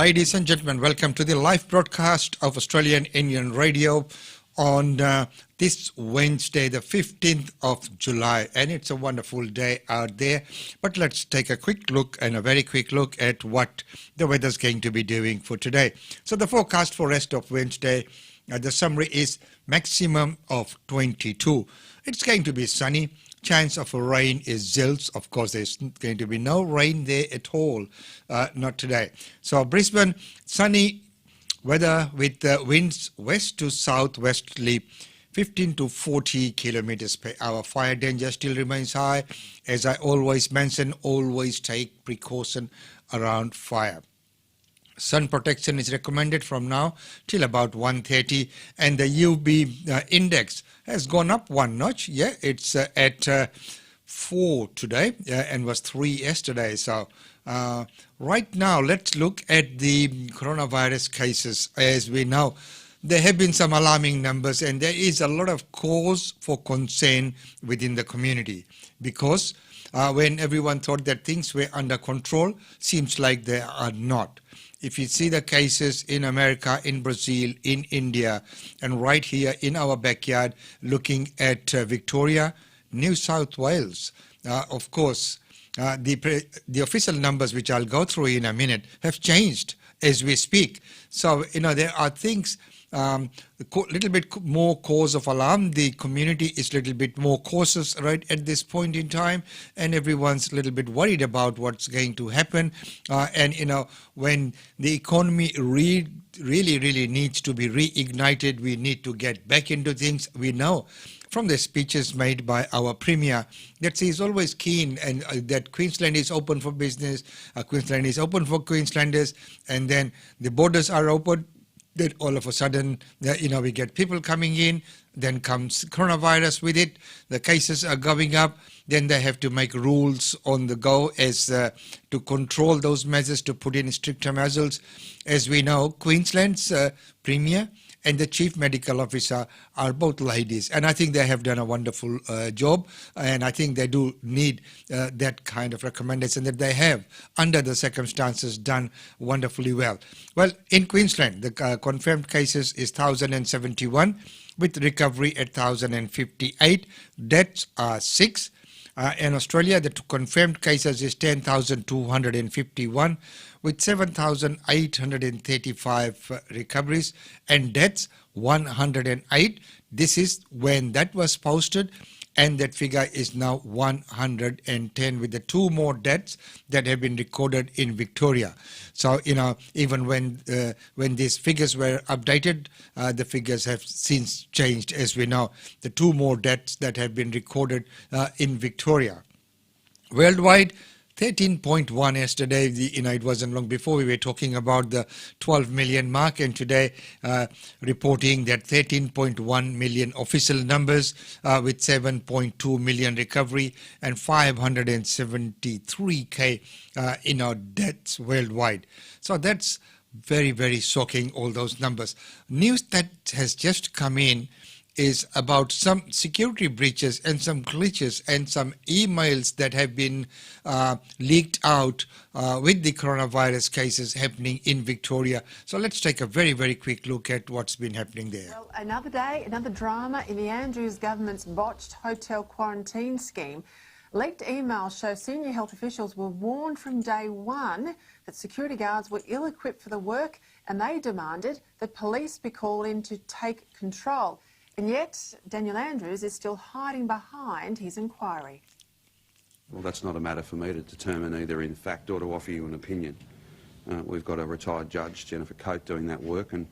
Ladies and gentlemen, welcome to the live broadcast of Australian Indian Radio on this Wednesday, the 15th of July. And it's a wonderful day out there. But let's take a quick look and a very quick look at what the weather's going to be doing for today. So the forecast for rest of Wednesday, the summary is maximum of 22. It's going to be sunny. Chance of a rain is zilch. Of course, there's going to be no rain there at all, not today. So Brisbane, sunny weather with winds west to southwesterly, 15 to 40 kilometers per hour. Fire danger still remains high. As I always mention, always take precaution around fire. Sun protection is recommended from now till about 1:30, and the UV index has gone up one notch. Yeah, it's at 4 today and was 3 yesterday. So right now, let's look at the coronavirus cases. As we know, there have been some alarming numbers, and there is a lot of cause for concern within the community because when everyone thought that things were under control, seems like they are not. If you see the cases in America, in Brazil, in India, and right here in our backyard, looking at Victoria, New South Wales, of course, the official numbers, which I'll go through in a minute, have changed as we speak. So, there are things, a little bit more cause of alarm. The community is a little bit more cautious right at this point in time, and everyone's a little bit worried about what's going to happen. And when the economy really needs to be reignited, we need to get back into things. We know from the speeches made by our Premier that he is always keen and that Queensland is open for business, Queensland is open for Queenslanders, and then the borders are open. That all of a sudden, we get people coming in, then comes coronavirus with it, the cases are going up, then they have to make rules on the go as to control those measures, to put in stricter measures. As we know, Queensland's Premier and the Chief Medical Officer are both ladies, and I think they have done a wonderful job, and I think they do need that kind of recommendation that they have, under the circumstances, done wonderfully well. Well, in Queensland, the confirmed cases is 1,071, with recovery at 1,058. Deaths are 6. In Australia, the confirmed cases is 10,251, with 7,835 recoveries, and deaths 108. This is when that was posted, and that figure is now 110, with the 2 more deaths that have been recorded in Victoria. So, even when these figures were updated, the figures have since changed, as we know. The 2 more deaths that have been recorded in Victoria. Worldwide, 13.1 yesterday. It wasn't long before we were talking about the 12 million mark, and today reporting that 13.1 million official numbers, with 7.2 million recovery and 573k deaths worldwide. So that's very shocking, all those numbers. News that has just come in is about some security breaches and some glitches and some emails that have been leaked out with the coronavirus cases happening in Victoria. So let's take a very quick look at what's been happening there. Well, another day, another drama in the Andrews government's botched hotel quarantine scheme. Leaked emails show senior health officials were warned from day one that security guards were ill-equipped for the work, and they demanded that police be called in to take control. And yet, Daniel Andrews is still hiding behind his inquiry. Well, that's not a matter for me to determine either in fact or to offer you an opinion. We've got a retired judge, Jennifer Coate, doing that work, and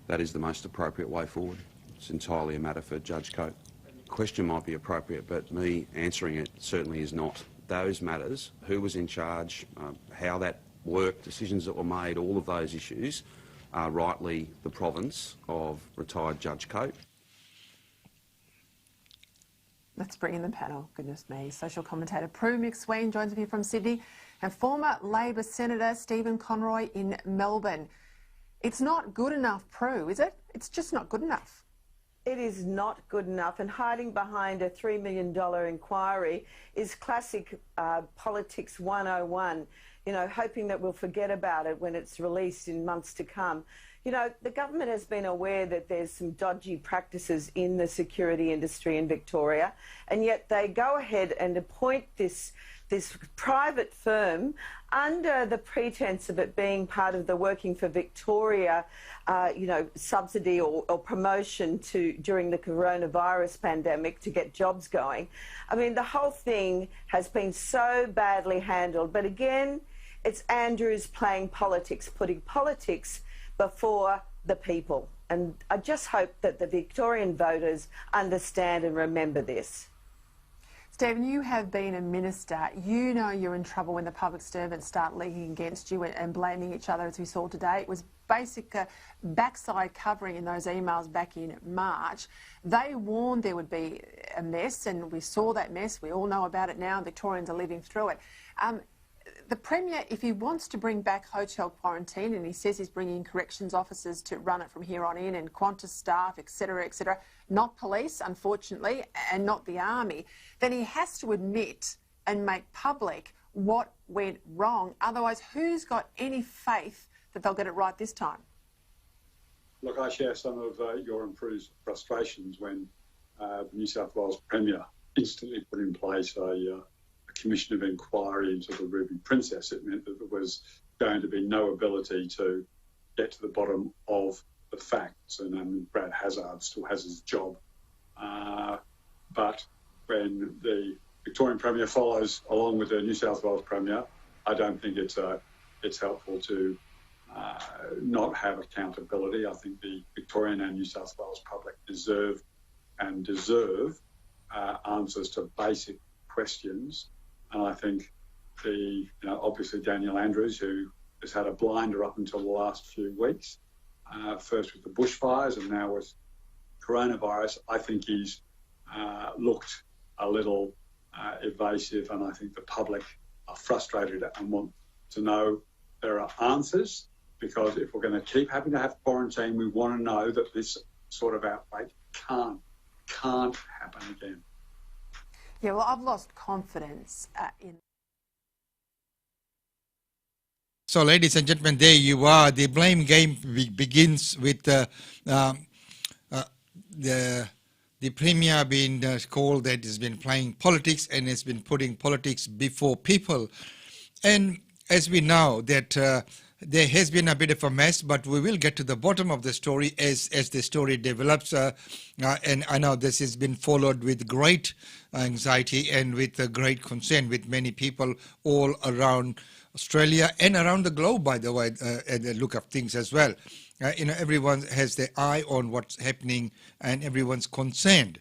that is the most appropriate way forward. It's entirely a matter for Judge Coate. The question might be appropriate, but me answering it certainly is not. Those matters, who was in charge, how that worked, decisions that were made, all of those issues are rightly the province of retired Judge Coate. Let's bring in the panel. Goodness me. Social commentator Prue McSween joins me from Sydney, and former Labor Senator Stephen Conroy in Melbourne. It's not good enough, Prue, is it? It's just not good enough. It is not good enough, and hiding behind a $3 million inquiry is classic politics 101, hoping that we'll forget about it when it's released in months to come. The government has been aware that there's some dodgy practices in the security industry in Victoria, and yet they go ahead and appoint this private firm under the pretense of it being part of the Working for Victoria, subsidy or promotion during the coronavirus pandemic to get jobs going. I mean, the whole thing has been so badly handled. But again, it's Andrews playing politics, putting politics before the people. And I just hope that the Victorian voters understand and remember this. Stephen, you have been a minister. You know you're in trouble when the public servants start leaking against you and blaming each other, as we saw today. It was basic backside covering in those emails back in March. They warned there would be a mess, and we saw that mess. We all know about it now. Victorians are living through it. The Premier, if he wants to bring back hotel quarantine, and he says he's bringing corrections officers to run it from here on in, and Qantas staff, etc., not police, unfortunately, and not the army, then he has to admit and make public what went wrong. Otherwise, who's got any faith that they'll get it right this time? Look, I share some of your improved frustrations when the New South Wales Premier instantly put in place a commission of inquiry into the Ruby Princess. It meant that there was going to be no ability to get to the bottom of the facts, and Brad Hazzard still has his job. But when the Victorian Premier follows along with the New South Wales Premier, I don't think it's helpful to not have accountability. I think the Victorian and New South Wales public deserve answers to basic questions. And I think obviously Daniel Andrews, who has had a blinder up until the last few weeks, first with the bushfires and now with coronavirus, I think he's looked a little evasive, and I think the public are frustrated and want to know there are answers, because if we're going to keep having to have quarantine, we want to know that this sort of outbreak can't happen again. Yeah, well, I've lost confidence in... So, ladies and gentlemen, there you are. The blame game begins with the Premier being called that has been playing politics and has been putting politics before people. And as we know that there has been a bit of a mess, but we will get to the bottom of the story as the story develops. And I know this has been followed with great anxiety and with great concern with many people all around Australia and around the globe, by the way, at the look of things as well. Everyone has their eye on what's happening and everyone's concerned.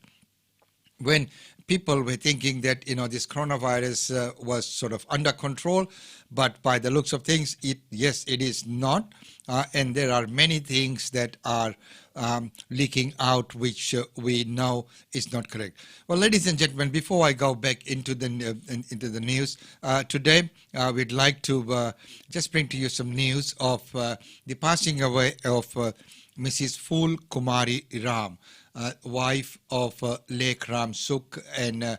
When people were thinking that, this coronavirus was sort of under control, but by the looks of things, yes, it is not. And there are many things that are leaking out, which we know is not correct. Well, ladies and gentlemen, before I go back into the news today, we'd like to just bring to you some news of the passing away of Mrs. Phul Kumari Ram, wife of Lek Ram Sukh and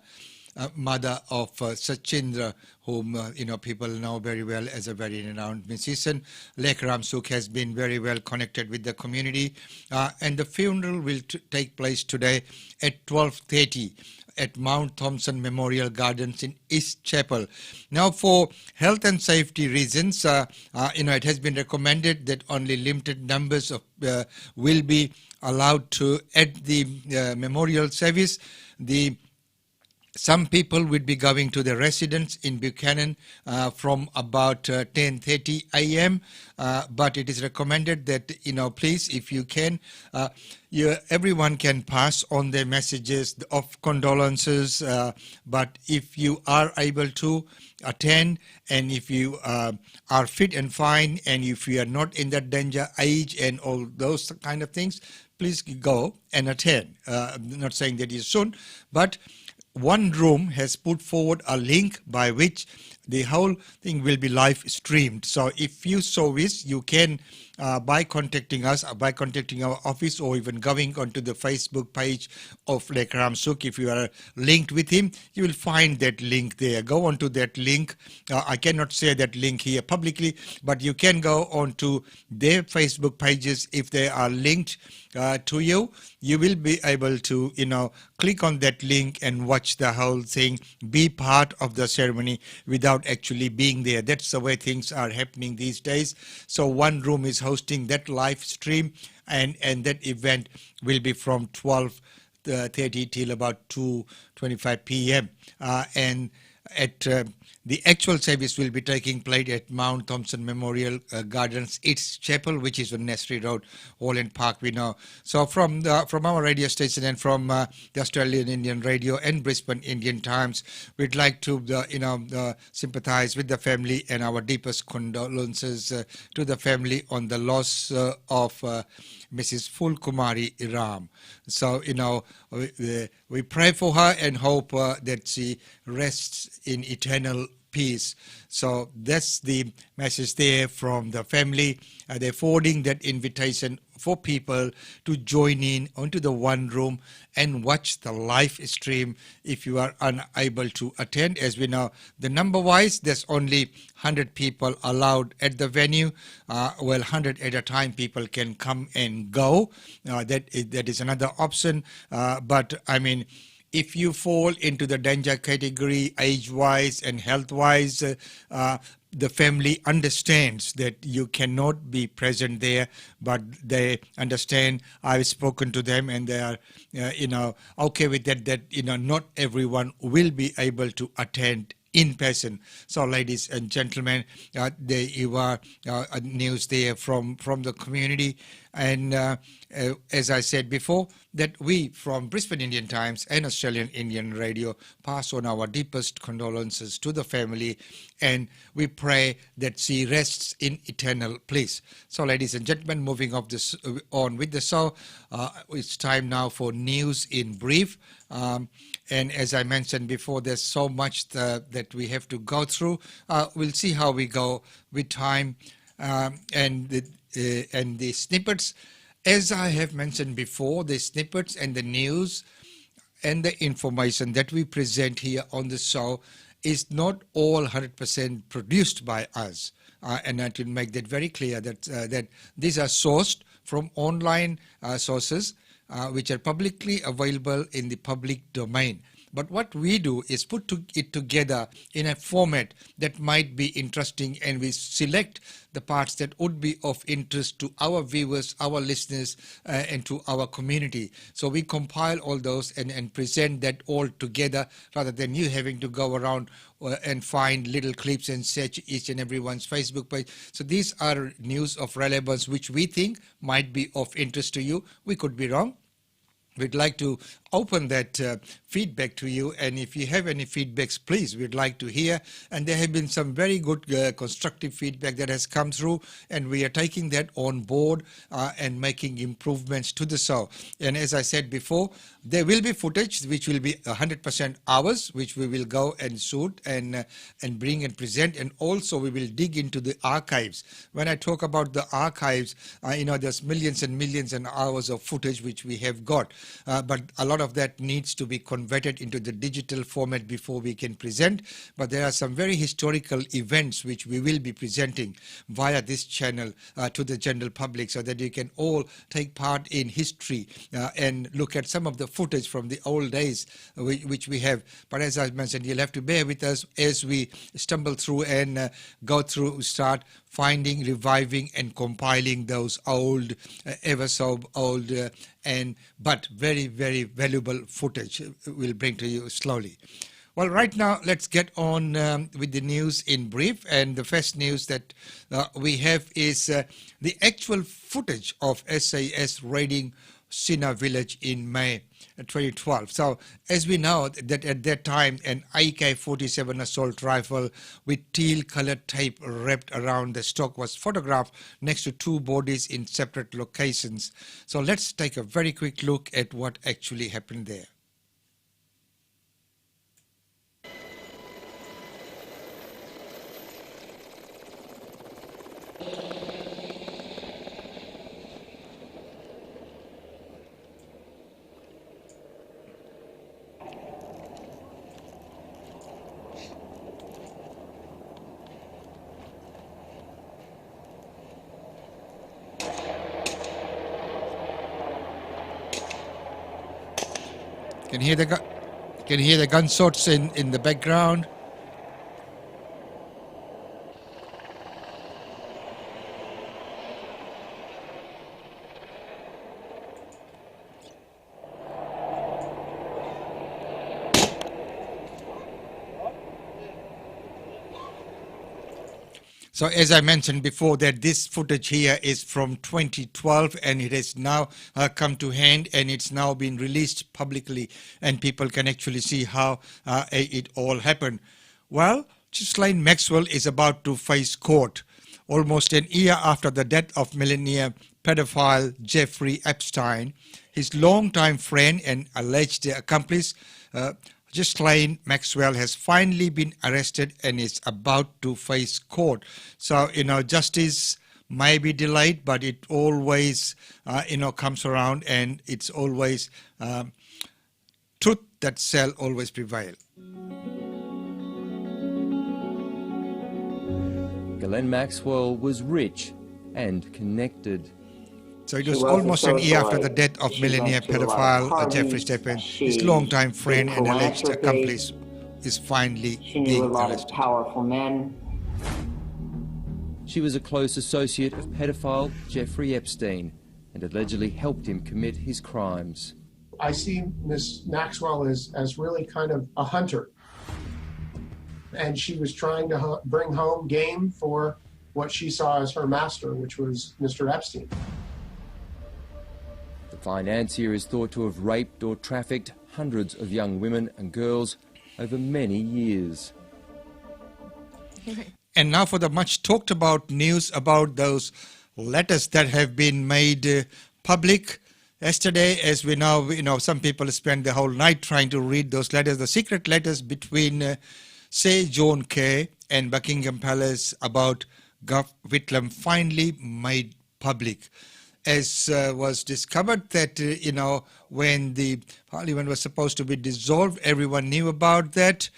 mother of Sachindra, whom people know very well as a very renowned musician. Lek Ram Sukh has been very well connected with the community, and the funeral will take place today at 12:30 at Mount Thompson Memorial Gardens in East Chapel. Now, for health and safety reasons, it has been recommended that only limited numbers of will be allowed to at the memorial service. Some people would be going to the residence in Buchanan from about 10:30 a.m. But it is recommended that, please, if you can, everyone can pass on their messages of condolences. But if you are able to attend, and if you are fit and fine, and if you are not in that danger age and all those kind of things, please go and attend. I'm not saying that you soon, but One Room has put forward a link by which the whole thing will be live streamed. So if you so wish, you can, by contacting us, by contacting our office, or even going onto the Facebook page of Lekram Suk. If you are linked with him, you will find that link there. Go onto that link. I cannot say that link here publicly, but you can go onto their Facebook pages. If they are linked to you, you will be able to, click on that link and watch the whole thing, be part of the ceremony without actually being there. That's the way things are happening these days. So One Room is hosting that live stream, and that event will be from 12:30 till about 2:25 p.m. And at the actual service will be taking place at Mount Thompson Memorial Gardens, its chapel, which is on Nesri Road, Holland Park, we know. So from our radio station and from the Australian Indian Radio and Brisbane Indian Times, we'd like to sympathize with the family and our deepest condolences to the family on the loss of Mrs. Fulkumari Ram. So, we pray for her and hope that she rests in eternal peace. So that's the message there from the family. They're forwarding that invitation for people to join in onto the One Room and watch the live stream if you are unable to attend. As we know, the number-wise, there's only 100 people allowed at the venue. 100 at a time people can come and go. That is another option. But I mean, if you fall into the danger category, age-wise and health-wise, the family understands that you cannot be present there, but they understand. I've spoken to them, and they are, okay with that. That not everyone will be able to attend in person. So, ladies and gentlemen, there you are, news there from the community. And as I said before, that we from Brisbane Indian Times and Australian Indian Radio pass on our deepest condolences to the family, and we pray that she rests in eternal peace. So, ladies and gentlemen, moving on with the show, it's time now for news in brief. And as I mentioned before, there's so much that we have to go through. We'll see how we go with time and the snippets. As I have mentioned before, the snippets and the news and the information that we present here on the show is not all 100% produced by us. And I can make that very clear that these are sourced from online sources which are publicly available in the public domain. But what we do is put it together in a format that might be interesting, and we select the parts that would be of interest to our viewers, our listeners, and to our community. So we compile all those and present that all together, rather than you having to go around and find little clips and search each and everyone's Facebook page. So these are news of relevance which we think might be of interest to you. We could be wrong. We'd like to open that feedback to you, and if you have any feedbacks, please, we'd like to hear. And there have been some very good constructive feedback that has come through, and we are taking that on board and making improvements to the show. And as I said before, there will be footage which will be 100% ours, which we will go and shoot and bring and present, and also we will dig into the archives. When I talk about the archives, there's millions and millions and hours of footage which we have got. But a lot of that needs to be converted into the digital format before we can present. But there are some very historical events which we will be presenting via this channel to the general public, so that you can all take part in history and look at some of the footage from the old days which we have. But as I mentioned, you'll have to bear with us as we stumble through and start finding, reviving, and compiling those old, ever so old, but very, very valuable footage we'll bring to you slowly. Well, right now, let's get on with the news in brief. And the first news that we have is the actual footage of SAS raiding Sina village in May 2012. So, as we know, that at that time, an AK-47 assault rifle with teal-colored tape wrapped around the stock was photographed next to two bodies in separate locations. So, let's take a very quick look at what actually happened there. Can hear the gunshots in the background. So as I mentioned before, that this footage here is from 2012 and it has now come to hand and it's now been released publicly and people can actually see how it all happened. Well, Ghislaine Maxwell is about to face court almost an year after the death of millionaire pedophile Jeffrey Epstein. His longtime friend and alleged accomplice, Ghislaine Maxwell, has finally been arrested and is about to face court. So, justice may be delayed, but it always, comes around, and it's always truth that shall always prevail. Ghislaine Maxwell was rich and connected. So it was almost an year after the death of millionaire pedophile Jeffrey Epstein. His longtime friend and alleged accomplice is finally being arrested. Powerful men. She was a close associate of pedophile Jeffrey Epstein and allegedly helped him commit his crimes. I see Miss Maxwell as really kind of a hunter. And she was trying to bring home game for what she saw as her master, which was Mr. Epstein. The financier is thought to have raped or trafficked hundreds of young women and girls over many years. And now for the much talked about news about those letters that have been made public. Yesterday, as we know, some people spend the whole night trying to read those letters, the secret letters between Sir John Key and Buckingham Palace about Gough Whitlam finally made public. As was discovered that, when the Parliament was supposed to be dissolved, everyone knew about that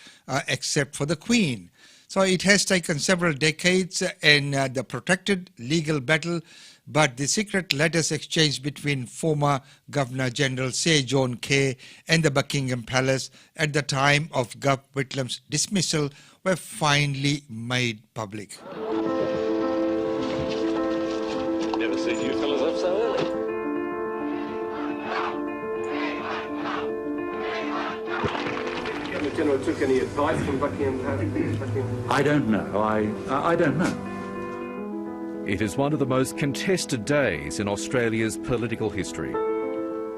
except for the Queen. So it has taken several decades and the protracted legal battle, but the secret letters exchanged between former Governor General Sir John Key and the Buckingham Palace at the time of Gough Whitlam's dismissal were finally made public. Never seen you fellas up so early. The General took any advice from Buckingham Palace? I don't know. I don't know. It is one of the most contested days in Australia's political history.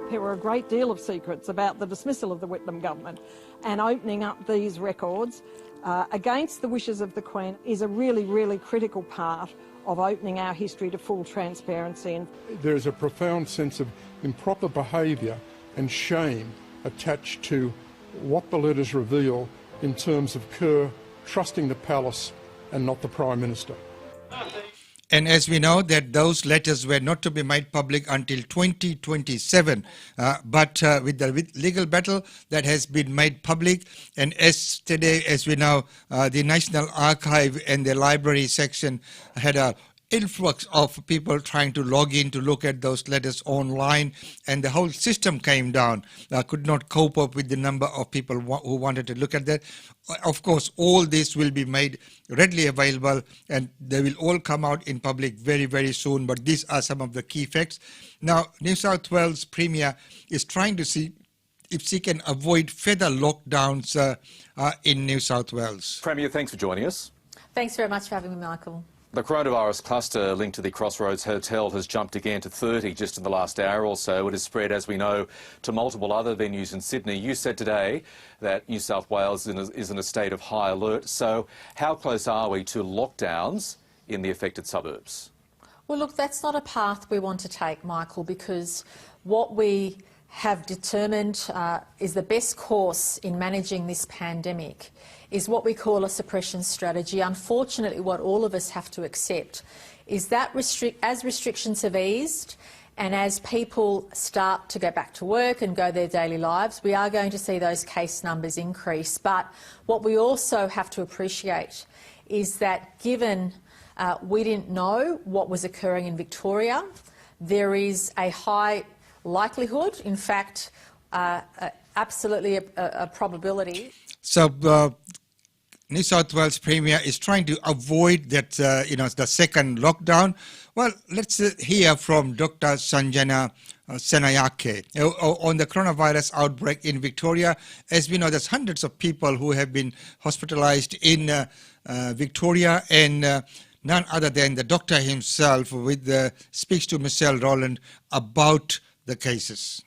There were a great deal of secrets about the dismissal of the Whitlam government, and opening up these records against the wishes of the Queen is a really, really critical part of opening our history to full transparency. There is a profound sense of improper behaviour and shame attached to what the letters reveal in terms of Kerr trusting the palace and not the Prime Minister. And as we know that those letters were not to be made public until 2027, but with the legal battle that has been made public, and as today, as we know, the National Archive and the library section had a influx of people trying to log in to look at those letters online, and the whole system came down, could not cope up with the number of people who wanted to look at that. Of course, all this will be made readily available and they will all come out in public very, very soon, but these are some of the key facts. Now, New South Wales Premier is trying to see if she can avoid further lockdowns in New South Wales. Premier, thanks for joining us. Thanks very much for having me, Michael. The coronavirus cluster linked to the Crossroads Hotel has jumped again to 30 just in the last hour or so. It has spread, as we know, to multiple other venues in Sydney. You said today that New South Wales is in a state of high alert. So how close are we to lockdowns in the affected suburbs? Well, look, that's not a path we want to take, Michael, because what we have determined is the best course in managing this pandemic is what we call a suppression strategy. Unfortunately, what all of us have to accept is that as restrictions have eased and as people start to go back to work and go their daily lives, we are going to see those case numbers increase. But what we also have to appreciate is that given we didn't know what was occurring in Victoria, there is a high likelihood, in fact, absolutely a probability. So New South Wales Premier is trying to avoid that, the second lockdown. Well, let's hear from Dr. Sanjana Senayake on the coronavirus outbreak in Victoria. As we know, there's hundreds of people who have been hospitalized in Victoria, and none other than the doctor himself speaks to Michelle Rowland about the cases.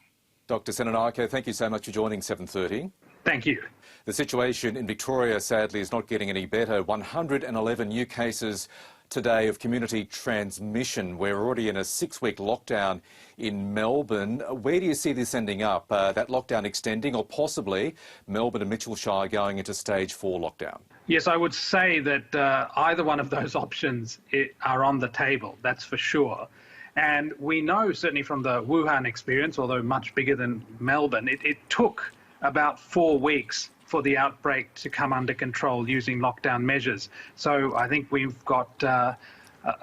Dr. Senayake, thank you so much for joining 7:30. Thank you. The situation in Victoria, sadly, is not getting any better. 111 new cases today of community transmission. We're already in a 6-week lockdown in Melbourne. Where do you see this ending up? That lockdown extending, or possibly Melbourne and Mitchell Shire going into stage 4 lockdown? Yes, I would say that either one of those options are on the table, that's for sure. And we know, certainly from the Wuhan experience, although much bigger than Melbourne, it took about 4 weeks for the outbreak to come under control using lockdown measures. So I think we've got a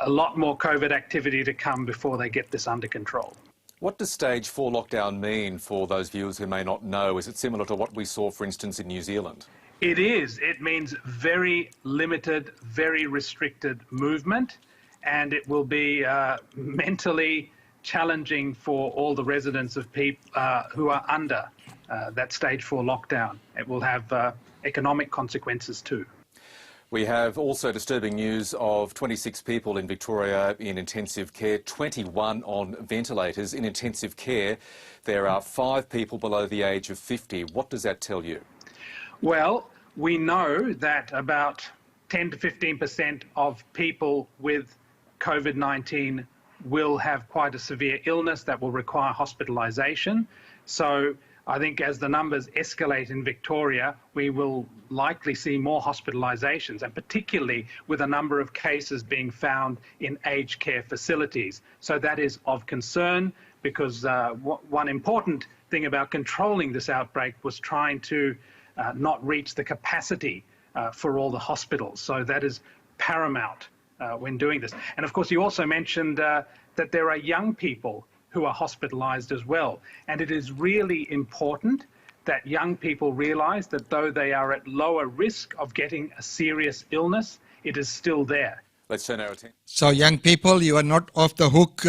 lot more COVID activity to come before they get this under control. What does stage 4 lockdown mean for those viewers who may not know? Is it similar to what we saw, for instance, in New Zealand? It is. It means very limited, very restricted movement, and it will be mentally challenging for all the residents of people who are under that stage 4 lockdown. It will have economic consequences too. We have also disturbing news of 26 people in Victoria in intensive care, 21 on ventilators. In intensive care, there are 5 people below the age of 50. What does that tell you? Well, we know that about 10 to 15% of people with COVID-19 will have quite a severe illness that will require hospitalisation. So I think as the numbers escalate in Victoria, we will likely see more hospitalisations, and particularly with a number of cases being found in aged care facilities. So that is of concern, because one important thing about controlling this outbreak was trying to not reach the capacity for all the hospitals. So that is paramount when doing this. And of course, you also mentioned that there are young people who are hospitalised as well. And it is really important that young people realise that though they are at lower risk of getting a serious illness, it is still there. Let's turn our attention. So young people, you are not off the hook.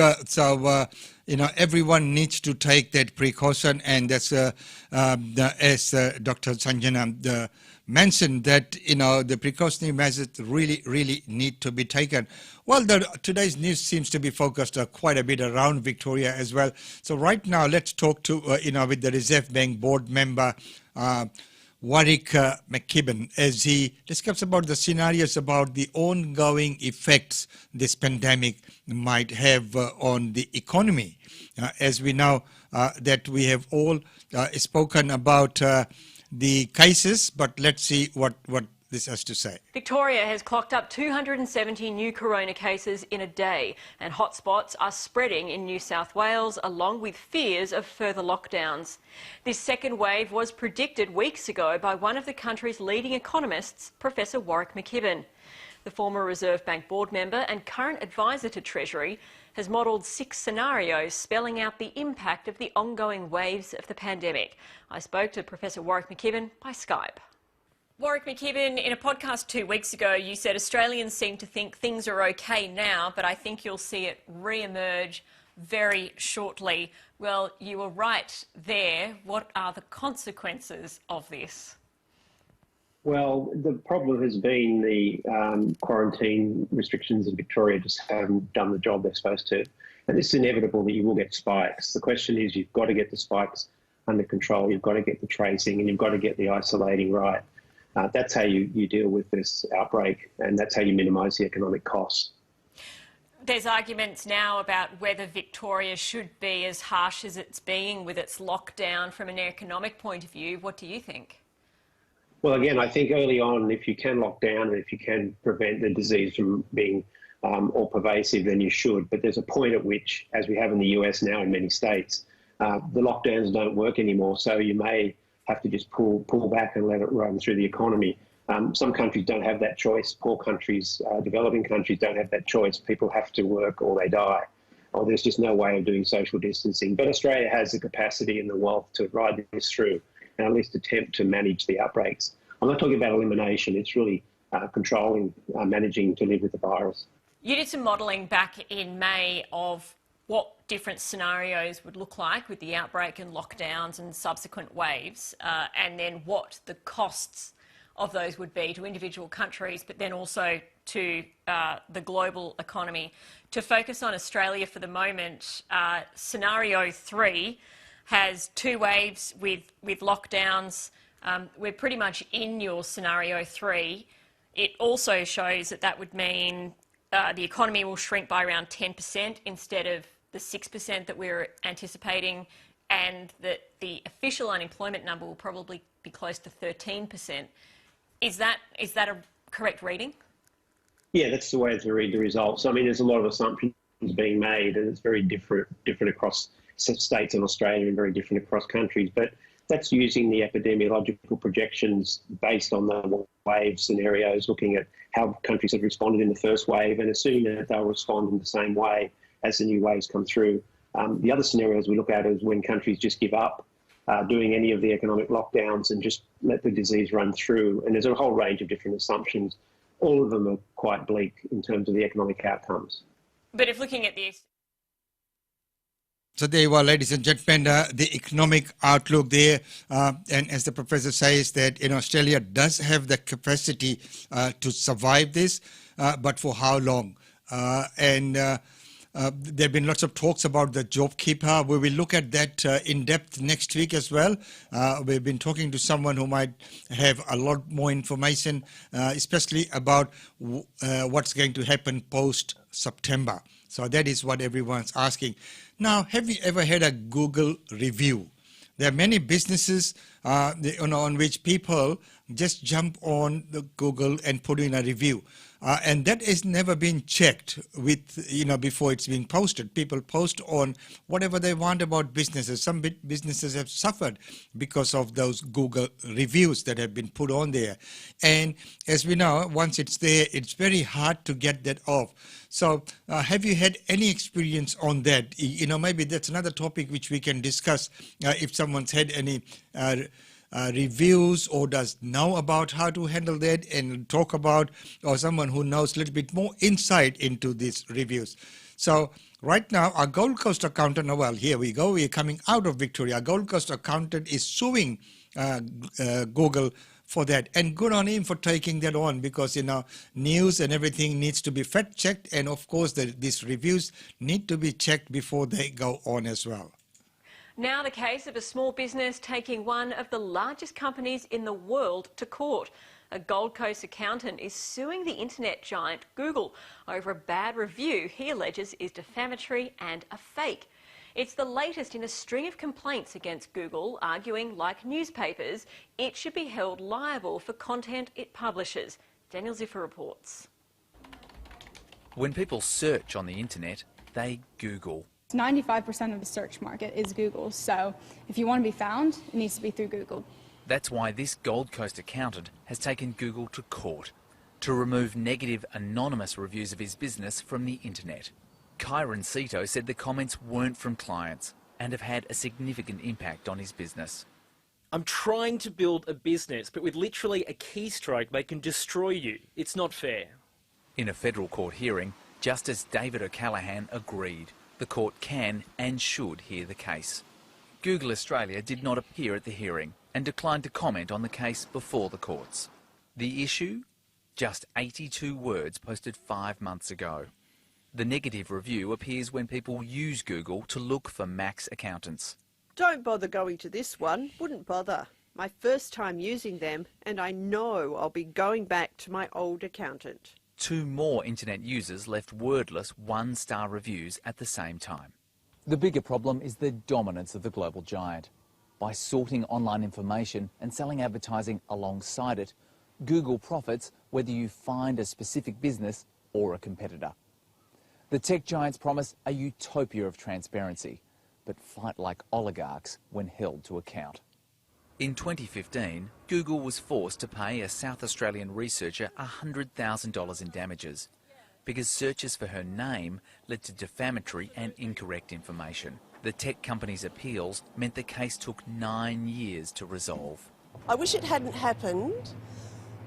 Everyone needs to take that precaution. And that's as Dr. Sanjana mentioned, that, the precautionary measures really need to be taken. Well, today's news seems to be focused quite a bit around Victoria as well. So right now, let's talk to, with the Reserve Bank board member, Warwick McKibben, as he discusses about the scenarios about the ongoing effects this pandemic might have on the economy. As we know that we have all spoken about the cases, but let's see what this has to say. Victoria has clocked up 270 new corona cases in a day, and hotspots are spreading in New South Wales, along with fears of further lockdowns. This second wave was predicted weeks ago by one of the country's leading economists, Professor Warwick McKibben. The former Reserve Bank board member and current advisor to Treasury has modelled 6 scenarios spelling out the impact of the ongoing waves of the pandemic. I spoke to Professor Warwick McKibben by Skype. Warwick McKibben, in a podcast 2 weeks ago, you said Australians seem to think things are okay now, but I think you'll see it re-emerge very shortly. Well, you were right there. What are the consequences of this? Well, the problem has been the quarantine restrictions in Victoria just haven't done the job they're supposed to. And it's inevitable that you will get spikes. The question is, you've got to get the spikes under control, you've got to get the tracing, and you've got to get the isolating right. That's how you deal with this outbreak, and that's how you minimise the economic costs. There's arguments now about whether Victoria should be as harsh as it's being with its lockdown from an economic point of view. What do you think? Well, again, I think early on, if you can lock down and if you can prevent the disease from being all pervasive, then you should. But there's a point at which, as we have in the US now in many states, the lockdowns don't work anymore. So you may have to just pull back and let it run through the economy. Some countries don't have that choice. Poor countries, developing countries don't have that choice. People have to work or they die. Or there's just no way of doing social distancing. But Australia has the capacity and the wealth to ride this through. and at least attempt to manage the outbreaks. I'm not talking about elimination, it's really controlling, managing to live with the virus. You did some modelling back in May of what different scenarios would look like with the outbreak and lockdowns and subsequent waves, and then what the costs of those would be to individual countries, but then also to the global economy. To focus on Australia for the moment, scenario 3 has 2 waves with lockdowns. We're pretty much in your scenario 3. It also shows that that would mean the economy will shrink by around 10% instead of the 6% that we're anticipating, and that the official unemployment number will probably be close to 13%. Is that a correct reading? Yeah, that's the way to read the results. I mean, there's a lot of assumptions being made, and it's very different across states in Australia and very different across countries. But that's using the epidemiological projections based on the wave scenarios, looking at how countries have responded in the first wave and assuming that they'll respond in the same way as the new waves come through. The other scenarios we look at is when countries just give up doing any of the economic lockdowns and just let the disease run through. And there's a whole range of different assumptions. All of them are quite bleak in terms of the economic outcomes. But if looking at the... So there you are, ladies and gentlemen, the economic outlook there. And as the professor says, that Australia does have the capacity to survive this, but for how long? There have been lots of talks about the JobKeeper. We will look at that in depth next week as well. We've been talking to someone who might have a lot more information, especially about what's going to happen post-September. So that is what everyone's asking. Now, have you ever had a Google review? There are many businesses on which people just jump on the Google and put in a review. And that has never been checked with, before it's been posted. People post on whatever they want about businesses. Some businesses have suffered because of those Google reviews that have been put on there. And as we know, once it's there, it's very hard to get that off. So have you had any experience on that? Maybe that's another topic which we can discuss if someone's had any reviews or does know about how to handle that and talk about, or someone who knows a little bit more insight into these reviews. So right now, our Gold Coast accountant, well, here we go. We're coming out of Victoria. Our Gold Coast accountant is suing Google for that. And good on him for taking that on, because, news and everything needs to be fact-checked. And of course, these reviews need to be checked before they go on as well. Now the case of a small business taking one of the largest companies in the world to court. A Gold Coast accountant is suing the internet giant Google over a bad review he alleges is defamatory and a fake. It's the latest in a string of complaints against Google, arguing, like newspapers, it should be held liable for content it publishes. Daniel Ziffer reports. When people search on the internet, they Google. 95% of the search market is Google, so if you want to be found, it needs to be through Google. That's why this Gold Coast accountant has taken Google to court to remove negative anonymous reviews of his business from the internet. Kyron Sito said the comments weren't from clients and have had a significant impact on his business. I'm trying to build a business, but with literally a keystroke they can destroy you. It's not fair. In a federal court hearing, Justice David O'Callaghan agreed. The court can and should hear the case. Google Australia did not appear at the hearing and declined to comment on the case before the courts. The issue? Just 82 words posted 5 months ago. The negative review appears when people use Google to look for Max accountants. Don't bother going to this one, wouldn't bother. My first time using them, and I know I'll be going back to my old accountant. 2 more internet users left wordless 1-star reviews at the same time. The bigger problem is the dominance of the global giant. By sorting online information and selling advertising alongside it, Google profits whether you find a specific business or a competitor. The tech giants promise a utopia of transparency, but fight like oligarchs when held to account. In 2015, Google was forced to pay a South Australian researcher $100,000 in damages because searches for her name led to defamatory and incorrect information. The tech company's appeals meant the case took 9 years to resolve. I wish it hadn't happened,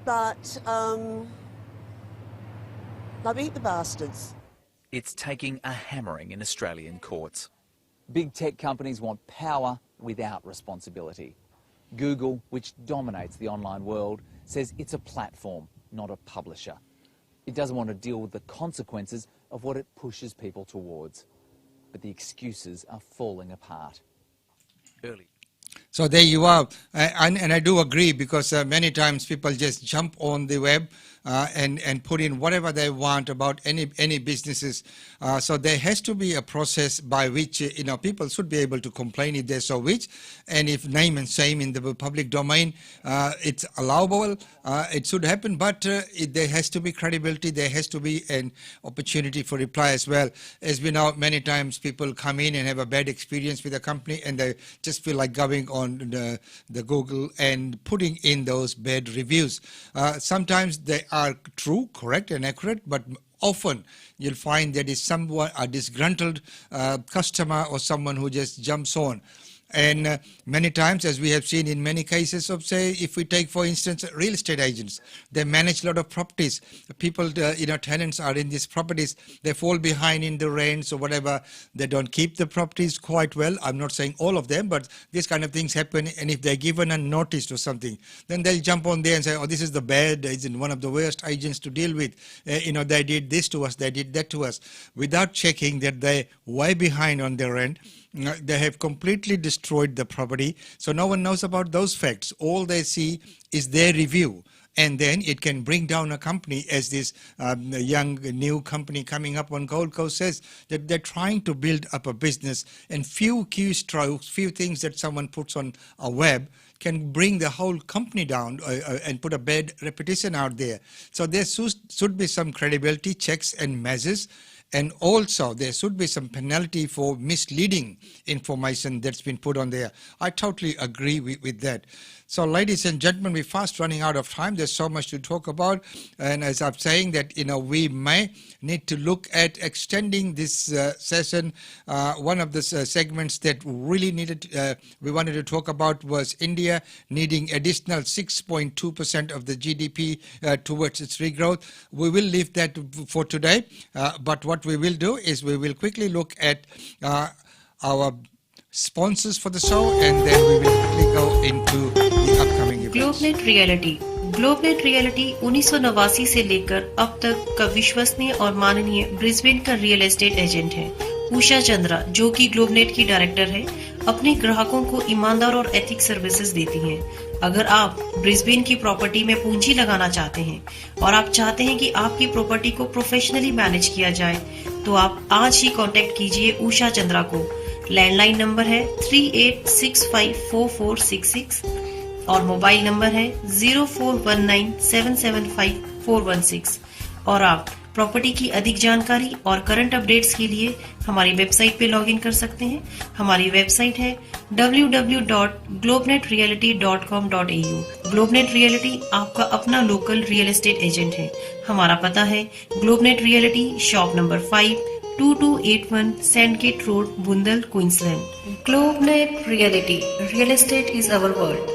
but I beat the bastards. It's taking a hammering in Australian courts. Big tech companies want power without responsibility. Google, which dominates the online world, says it's a platform, not a publisher. It doesn't want to deal with the consequences of what it pushes people towards. But the excuses are falling apart. Early. So there you are, and I do agree, because many times people just jump on the web and put in whatever they want about any businesses. So there has to be a process by which people should be able to complain if they so wish, and if name and shame in the public domain, it's allowable. It should happen, but there has to be credibility. There has to be an opportunity for reply as well. As we know, many times people come in and have a bad experience with a company, and they just feel like going on the Google and putting in those bad reviews. Sometimes they are true, correct and accurate, but often you'll find that is someone, a disgruntled customer or someone who just jumps on. And many times, as we have seen in many cases of, say, if we take, for instance, real estate agents, they manage a lot of properties. People, tenants are in these properties. They fall behind in the rents or whatever. They don't keep the properties quite well. I'm not saying all of them, but these kind of things happen. And if they're given a notice or something, then they'll jump on there and say, oh, this is the bad agent, one of the worst agents to deal with. They did this to us, they did that to us, without checking that they're way behind on their rent. They have completely destroyed the property, so no one knows about those facts. All they see is their review, and then it can bring down a company, as this young new company coming up on Gold Coast says, that they're trying to build up a business, and few keystrokes, few things that someone puts on a web can bring the whole company down and put a bad reputation out there. So there should be some credibility checks and measures. And also, there should be some penalty for misleading information that's been put on there. I totally agree with that. So, ladies and gentlemen, we're fast running out of time. There's so much to talk about. And as I'm saying that, we may need to look at extending this session. One of the segments that really we wanted to talk about was India needing additional 6.2% of the GDP towards its regrowth. We will leave that for today. But what we will do is we will quickly look at our sponsors for the show, and then we will quickly go into the upcoming events. Globenet Reality. Globenet Reality 1989 से लेकर अब तक का विश्वसनीय और माननीय Brisbane का real estate agent है। उषा चंद्रा, जो कि ग्लोबनेट की डायरेक्टर है, अपने ग्राहकों को ईमानदार और एथिक सर्विसेज देती हैं। अगर आप ब्रिस्बेन की प्रॉपर्टी में पूंजी लगाना चाहते हैं और आप चाहते हैं कि आपकी प्रॉपर्टी को प्रोफेशनली मैनेज किया जाए, तो आप आज ही कांटेक्ट कीजिए उषा चंद्रा को। लैंडलाइन नंबर है 38654466 और मोबाइल नंबर है 0419775416। और आप प्रॉपर्टी की अधिक जानकारी और करंट अपडेट्स के लिए हमारी वेबसाइट पे लॉगिन कर सकते हैं। हमारी वेबसाइट है www.globnetreality.com.au। ग्लोबनेट रियलिटी आपका अपना लोकल रियल एस्टेट एजेंट है। हमारा पता है ग्लोबनेट reality, shop number 5, 2281 Sandgate Road, Bundall, Queensland. GlobeNet Reality. Real estate is our world.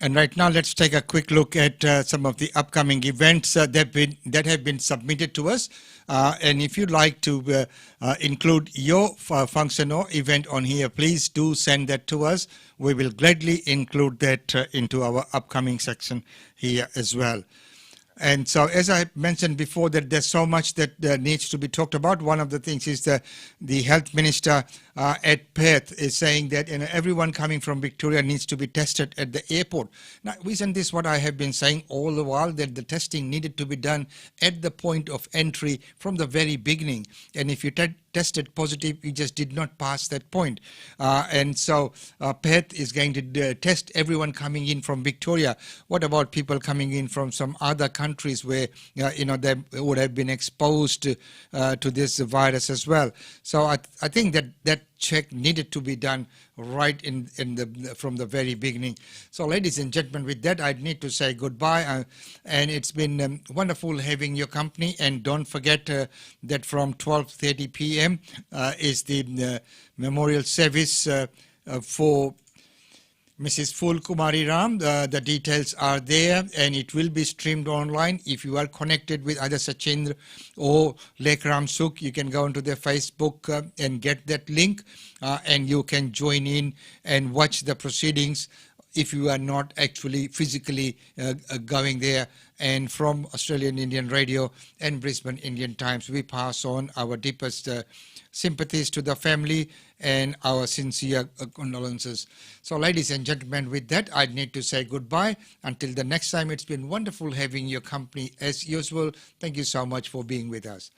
And right now, let's take a quick look at some of the upcoming events that have been submitted to us. And if you'd like to include your function or event on here, please do send that to us. We will gladly include that into our upcoming section here as well. And so, as I mentioned before, that there's so much that needs to be talked about. One of the things is the health minister at Perth is saying that everyone coming from Victoria needs to be tested at the airport. Now, isn't this what I have been saying all the while, that the testing needed to be done at the point of entry from the very beginning? And if you tested positive, you just did not pass that point. And so Perth is going to test everyone coming in from Victoria. What about people coming in from some other countries where they would have been exposed to this virus as well? So I think that check needed to be done right from the very beginning. So, ladies and gentlemen, with that, I need to say goodbye. And it's been wonderful having your company. And don't forget that from 12:30 p.m. Is the memorial service for Mrs. Phul Kumari Ram. The details are there, and it will be streamed online. If you are connected with either Sachindra or Lek Ram Sukh, you can go onto their Facebook and get that link, and you can join in and watch the proceedings if you are not actually physically going there. And from Australian Indian Radio and Brisbane Indian Times, we pass on our deepest sympathies to the family and our sincere condolences. So, ladies and gentlemen, with that, I need to say goodbye. Until the next time, it's been wonderful having your company as usual. Thank you so much for being with us.